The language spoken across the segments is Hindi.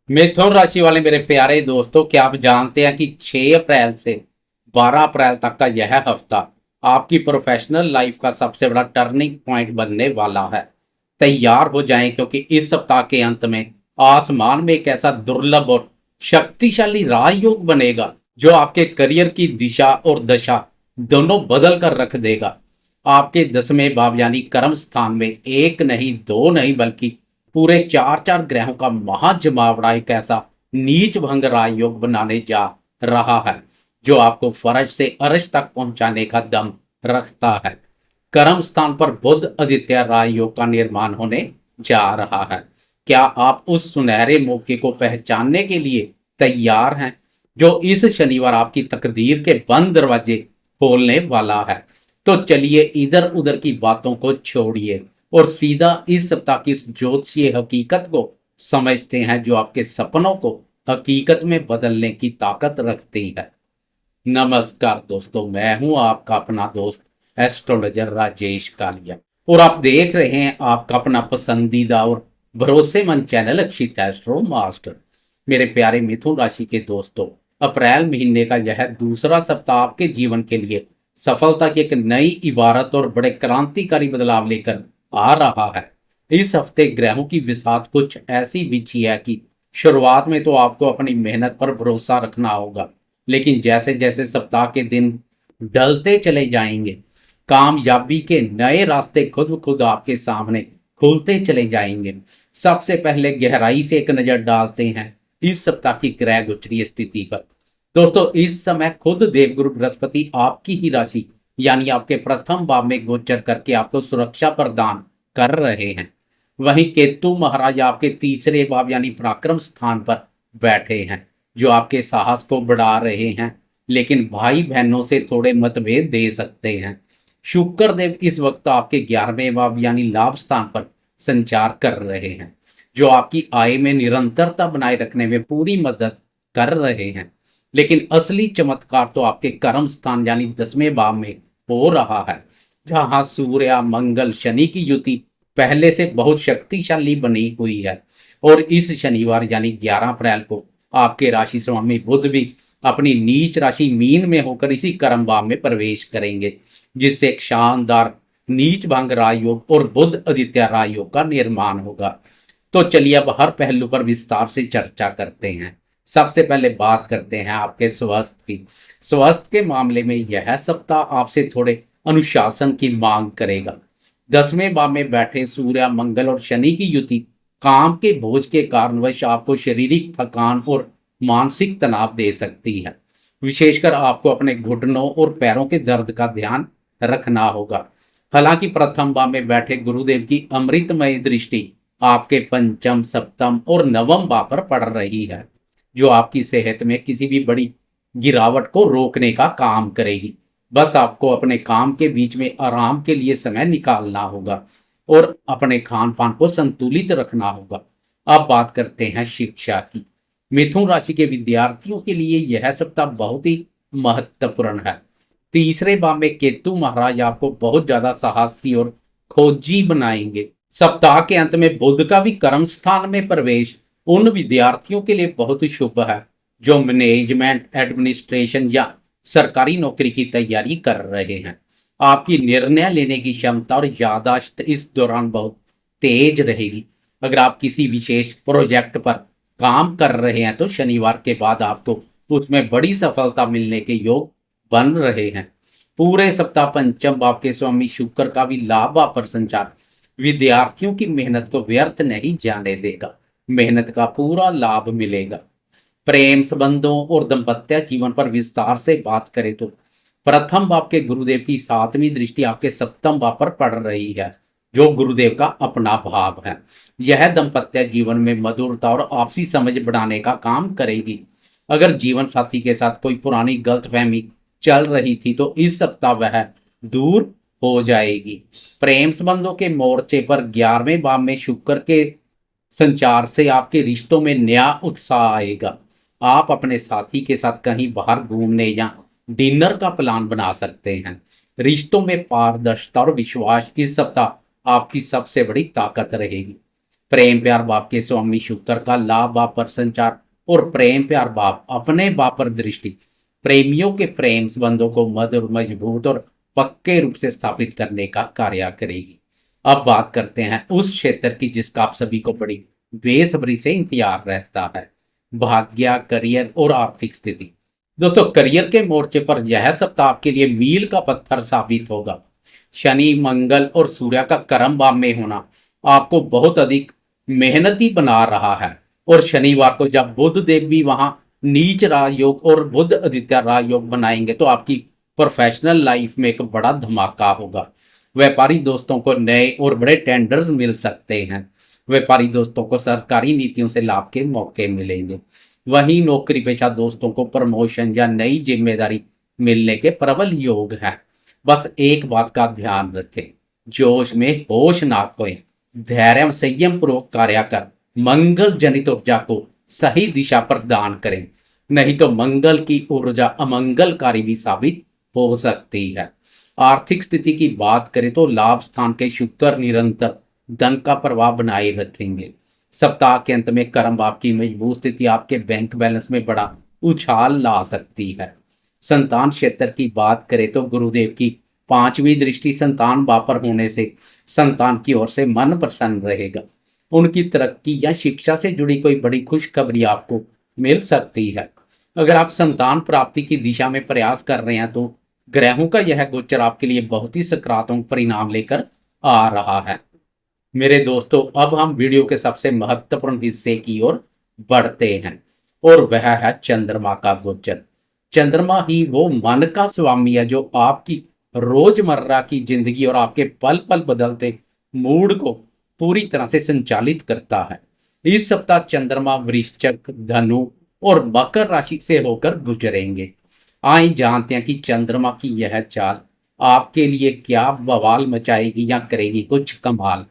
मिथुन राशि वाले मेरे प्यारे दोस्तों, क्या आप जानते हैं कि 6 अप्रैल से 12 अप्रैल तक का यह हफ्ता आपकी प्रोफेशनल लाइफ का सबसे बड़ा टर्निंग पॉइंट बनने वाला है। तैयार हो जाएं, क्योंकि इस सप्ताह के अंत में आसमान में एक ऐसा दुर्लभ और शक्तिशाली राजयोग बनेगा जो आपके करियर की दिशा और दशा दोनों बदल कर रख देगा। आपके 10वें भाव यानी कर्म स्थान में एक नहीं, दो नहीं, बल्कि पूरे चार चार ग्रहों का महाजमावड़ा एक ऐसा नीच भंग राजयोग बनाने जा रहा है जो आपको फर्ज से अर्श तक पहुंचाने का दम रखता है। कर्म स्थान पर बुध आदित्य राजयोग का निर्माण होने जा रहा है। क्या आप उस सुनहरे मौके को पहचानने के लिए तैयार हैं जो इस शनिवार आपकी तकदीर के बंद दरवाजे खोलने वाला है? तो चलिए इधर उधर की बातों को छोड़िए और सीधा इस सप्ताह की उस ज्योतिषीय हकीकत को समझते हैं जो आपके सपनों को हकीकत में बदलने की ताकत रखती है। नमस्कार दोस्तों, मैं हूं आपका अपना दोस्त एस्ट्रोलॉजर राजेश कालिया और आप देख रहे हैं आपका अपना पसंदीदा और भरोसेमंद चैनल अक्षित एस्ट्रो मास्टर। मेरे प्यारे मिथुन राशि के दोस्तों, अप्रैल महीने का यह दूसरा सप्ताह आपके जीवन के लिए सफलता की एक नई इबारत और बड़े क्रांतिकारी बदलाव लेकर आ रहा है। इस हफ्ते ग्रहों की विसात कुछ ऐसी बिछी है कि शुरुआत में तो आपको अपनी मेहनत पर भरोसा रखना होगा, लेकिन जैसे जैसे सप्ताह के दिन ढलते चले जाएंगे, कामयाबी के नए रास्ते खुद ब खुद आपके सामने खुलते चले जाएंगे। सबसे पहले गहराई से एक नजर डालते हैं इस सप्ताह की ग्रह गोचरीय स्थिति पर। दोस्तों, इस समय खुद देवगुरु बृहस्पति आपकी ही राशि यानी आपके प्रथम भाव में गोचर करके आपको सुरक्षा प्रदान कर रहे हैं। वहीं केतु महाराज आपके तीसरे भाव यानी पराक्रम स्थान पर बैठे हैं, जो आपके साहस को बढ़ा रहे हैं, लेकिन भाई बहनों से थोड़े मतभेद दे सकते हैं। शुक्र देव इस वक्त आपके 11वें भाव यानी लाभ स्थान पर संचार कर रहे हैं, जो आपकी आय में निरंतरता बनाए रखने में पूरी मदद कर रहे हैं। लेकिन असली चमत्कार तो आपके कर्म स्थान यानी 10वें भाव में हो रहा है, जहां सूर्य मंगल शनि की युति पहले से बहुत शक्तिशाली बनी हुई है। और इस शनिवार यानी 11 अप्रैल को आपके राशि स्वामी बुध भी अपनी नीच राशि मीन में होकर इसी कर्म भाव में प्रवेश करेंगे, जिससे एक शानदार नीच भंग राजयोग और बुध आदित्य राजयोग का निर्माण होगा। तो चलिए अब हर पहलू पर विस्तार से चर्चा करते हैं। सबसे पहले बात करते हैं आपके स्वास्थ्य की। स्वास्थ्य के मामले में यह सप्ताह आपसे थोड़े अनुशासन की मांग करेगा। 10वें भाव में बैठे सूर्य मंगल और शनि की युति काम के बोझ के कारणवश आपको शारीरिक थकान और मानसिक तनाव दे सकती है। विशेषकर आपको अपने घुटनों और पैरों के दर्द का ध्यान रखना होगा। हालांकि प्रथम भाव में बैठे गुरुदेव की अमृतमय दृष्टि आपके पंचम सप्तम और नवम भाव पर पड़ रही है, जो आपकी सेहत में किसी भी बड़ी गिरावट को रोकने का काम करेगी। बस आपको अपने काम के बीच में आराम के लिए समय निकालना होगा और अपने खान पान को संतुलित रखना होगा। अब बात करते हैं शिक्षा की। मिथुन राशि के विद्यार्थियों के लिए यह सप्ताह बहुत ही महत्वपूर्ण है। तीसरे भाव में केतु महाराज आपको बहुत ज्यादा साहसी और खोजी बनाएंगे। सप्ताह के अंत में बुध का भी कर्म स्थान में प्रवेश उन विद्यार्थियों के लिए बहुत ही शुभ है जो मैनेजमेंट, एडमिनिस्ट्रेशन या सरकारी नौकरी की तैयारी कर रहे हैं। आपकी निर्णय लेने की क्षमता और याददाश्त इस दौरान बहुत तेज रहेगी। अगर आप किसी विशेष प्रोजेक्ट पर काम कर रहे हैं तो शनिवार के बाद आपको उसमें बड़ी सफलता मिलने के योग बन रहे हैं। पूरे सप्ताह पंचम भाव के स्वामी शुक्र का भी लाभ भाव पर संचार विद्यार्थियों की मेहनत को व्यर्थ नहीं जाने देगा। मेहनत का पूरा लाभ मिलेगा। प्रेम संबंधों और दाम्पत्य जीवन पर विस्तार से बात करें तो प्रथम भाव के गुरुदेव की 7वीं दृष्टि आपके सप्तम भाव पर पड़ रही है, जो गुरुदेव का अपना भाव है। यह दाम्पत्य जीवन में मधुरता और आपसी समझ बढ़ाने का काम करेगी। अगर जीवन साथी के साथ कोई पुरानी गलतफहमी चल रही थी तो इस सप्ताह वह दूर हो जाएगी। प्रेम संबंधों के मोर्चे पर 11वें भाव में शुक्र के संचार से आपके रिश्तों में नया उत्साह आएगा। आप अपने साथी के साथ कहीं बाहर घूमने या डिनर का प्लान बना सकते हैं। रिश्तों में पारदर्शिता और विश्वास इस सप्ताह आपकी सबसे बड़ी ताकत रहेगी। प्रेम प्यार बाप के स्वामी शुक्र का लाभ बाप पर संचार और प्रेम प्यार बाप अपने बाप पर दृष्टि प्रेमियों के प्रेम संबंधों को मधुर मजबूत और पक्के रूप से स्थापित करने का कार्य करेगी। अब बात करते हैं उस क्षेत्र की जिसका आप सभी को बड़ी बेसब्री से इंतजार रहता है, भाग्य, करियर और आर्थिक स्थिति। दोस्तों, करियर के मोर्चे पर यह सप्ताह आपके लिए मील का पत्थर साबित होगा। शनि, मंगल और सूर्य का कर्म भाव में होना आपको बहुत अधिक मेहनती बना रहा है। और शनिवार को जब बुध देव भी वहां नीच राजयोग और बुध आदित्य राजयोग बनाएंगे तो आपकी प्रोफेशनल लाइफ में एक बड़ा धमाका होगा। व्यापारी दोस्तों को नए और बड़े टेंडर्स मिल सकते हैं। व्यापारी दोस्तों को सरकारी नीतियों से लाभ के मौके मिलेंगे। वहीं नौकरी पेशा दोस्तों को प्रमोशन या नई जिम्मेदारी मिलने के प्रबल योग है। बस एक बात का ध्यान रखें, जोश में होश ना खोएं। धैर्य संयम पूर्वक कार्य कर मंगल जनित ऊर्जा को सही दिशा प्रदान करें, नहीं तो मंगल की ऊर्जा अमंगलकारी भी साबित हो सकती है। आर्थिक स्थिति की बात करें तो लाभ स्थान के शुक्र निरंतर धन का प्रभाव बनाए रखेंगे। सप्ताह के अंत में कर्म भाव की मजबूत स्थिति आपके बैंक बैलेंस में बड़ा उछाल ला सकती है। संतान क्षेत्र की बात करें तो गुरुदेव की 5वीं दृष्टि संतान भाव पर होने से संतान की ओर से मन प्रसन्न रहेगा। उनकी तरक्की या शिक्षा से जुड़ी कोई बड़ी खुशखबरी आपको मिल सकती है। अगर आप संतान प्राप्ति की दिशा में प्रयास कर रहे हैं तो ग्रहों का यह गोचर आपके लिए बहुत ही सकारात्मक परिणाम लेकर आ रहा है। मेरे दोस्तों, अब हम वीडियो के सबसे महत्वपूर्ण हिस्से की ओर बढ़ते हैं और वह है चंद्रमा का गोचर। चंद्रमा ही वो मन का स्वामी है जो आपकी रोजमर्रा की जिंदगी और आपके पल पल बदलते मूड को पूरी तरह से संचालित करता है। इस सप्ताह चंद्रमा वृश्चिक, धनु और मकर राशि से होकर गुजरेंगे। आइए जानते हैं कि चंद्रमा की यह चाल आपके लिए क्या बवाल मचाएगी या करेगी कुछ कमाल।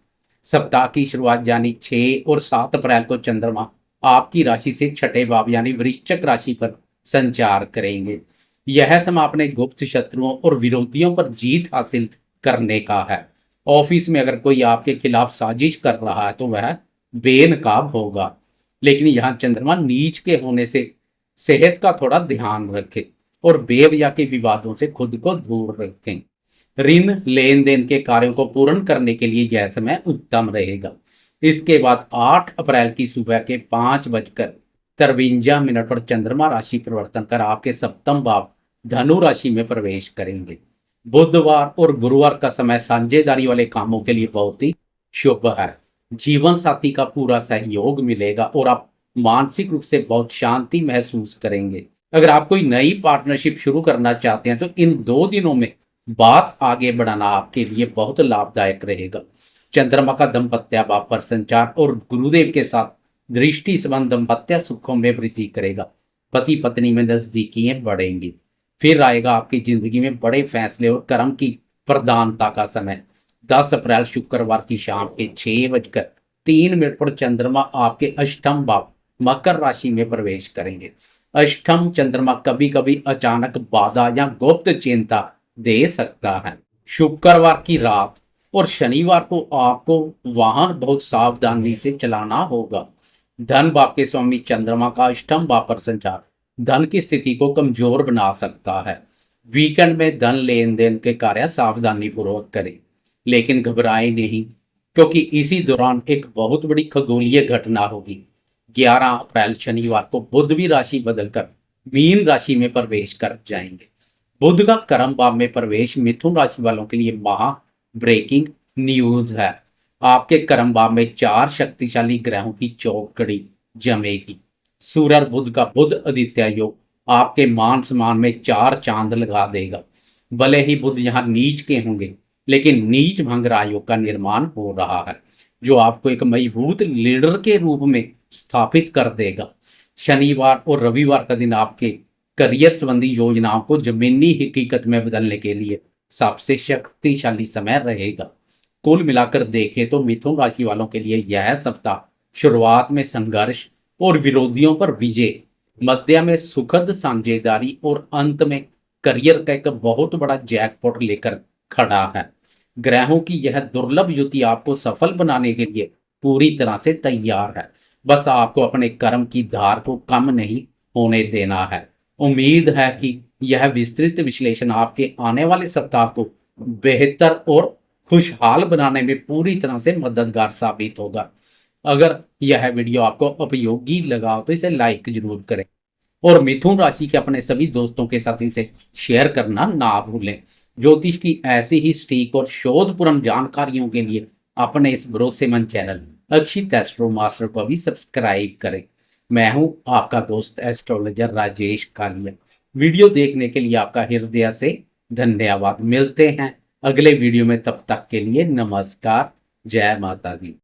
सप्ताह की शुरुआत यानी 6 और 7 अप्रैल को चंद्रमा आपकी राशि से छठे भाव यानी वृश्चिक राशि पर संचार करेंगे। यह समय अपने गुप्त शत्रुओं और विरोधियों पर जीत हासिल करने का है। ऑफिस में अगर कोई आपके खिलाफ साजिश कर रहा है तो वह बेनकाब होगा। लेकिन यहाँ चंद्रमा नीच के होने से सेहत का थोड़ा ध्यान रखें और बेवजह के विवादों से खुद को दूर रखें। ऋण लेन देन के कार्यों को पूर्ण करने के लिए यह समय उत्तम रहेगा। इसके बाद 8 अप्रैल की सुबह के 5:53 पर चंद्रमा राशि परिवर्तन कर आपके सप्तम भाव धनु राशि में प्रवेश करेंगे। बुधवार और गुरुवार का समय साझेदारी वाले कामों के लिए बहुत ही शुभ है। जीवन साथी का पूरा सहयोग मिलेगा और आप मानसिक रूप से बहुत शांति महसूस करेंगे। अगर आप कोई नई पार्टनरशिप शुरू करना चाहते हैं तो इन 2 दिनों में बात आगे बढ़ाना आपके लिए बहुत लाभदायक रहेगा। चंद्रमा का दाम्पत्य भाव पर संचार और गुरुदेव के साथ दृष्टि संबंध दाम्पत्य सुखों में वृद्धि करेगा। पति पत्नी में नजदीकियां बढ़ेंगी। फिर आएगा आपकी जिंदगी में बड़े फैसले और कर्म की प्रधानता का समय। 10 अप्रैल शुक्रवार की शाम के 6:03 पर चंद्रमा आपके अष्टम भाव मकर राशि में प्रवेश करेंगे। अष्टम चंद्रमा कभी कभी अचानक बाधा या गुप्त चिंता दे सकता है। शुक्रवार की रात और शनिवार को आपको वाहन बहुत सावधानी से चलाना होगा। धन भाव के स्वामी चंद्रमा का अष्टम भाव पर संचार धन की स्थिति को कमजोर बना सकता है। वीकेंड में धन लेन देन के कार्य सावधानी पूर्वक करें, लेकिन घबराएं नहीं क्योंकि इसी दौरान एक बहुत बड़ी खगोलीय घटना होगी। 11 अप्रैल शनिवार को बुध भी राशि बदलकर मीन राशि में प्रवेश कर जाएंगे। बुध का कर्म भाव में प्रवेश मिथुन राशि वालों के लिए महा ब्रेकिंग न्यूज है। आपके कर्म भाव में 4 शक्तिशाली ग्रहों की चौकड़ी जमेगी। सूर्य और बुध का बुध आदित्य योग आपके मान सम्मान में 4 चांद लगा देगा। भले ही बुध यहाँ नीच के होंगे, लेकिन नीच भंग राजयोग का निर्माण हो रहा है जो आपको एक मजबूत लीडर के रूप में स्थापित कर देगा। शनिवार और रविवार का दिन आपके करियर संबंधी योजनाओं को जमीनी हकीकत में बदलने के लिए सबसे शक्तिशाली समय रहेगा। कुल मिलाकर देखें तो मिथुन राशि वालों के लिए यह सप्ताह शुरुआत में संघर्ष और विरोधियों पर विजय, मध्य में सुखद साझेदारी और अंत में करियर का एक बहुत बड़ा जैकपॉट लेकर खड़ा है। ग्रहों की यह दुर्लभ युति आपको सफल बनाने के लिए पूरी तरह से तैयार है। बस आपको अपने कर्म की धार को कम नहीं होने देना है। उम्मीद है कि यह विस्तृत विश्लेषण आपके आने वाले सप्ताह को बेहतर और खुशहाल बनाने में पूरी तरह से मददगार साबित होगा। अगर यह वीडियो आपको उपयोगी लगा तो इसे लाइक जरूर करें और मिथुन राशि के अपने सभी दोस्तों के साथ इसे शेयर करना ना भूलें। ज्योतिष की ऐसी ही सटीक और शोधपूर्ण जानकारियों के लिए अपने इस भरोसेमंद चैनल अक्षित एस्ट्रो मास्टर को भी सब्सक्राइब करें। मैं हूं आपका दोस्त एस्ट्रोलॉजर राजेश कालिया। वीडियो देखने के लिए आपका हृदय से धन्यवाद। मिलते हैं अगले वीडियो में, तब तक के लिए नमस्कार। जय माता दी।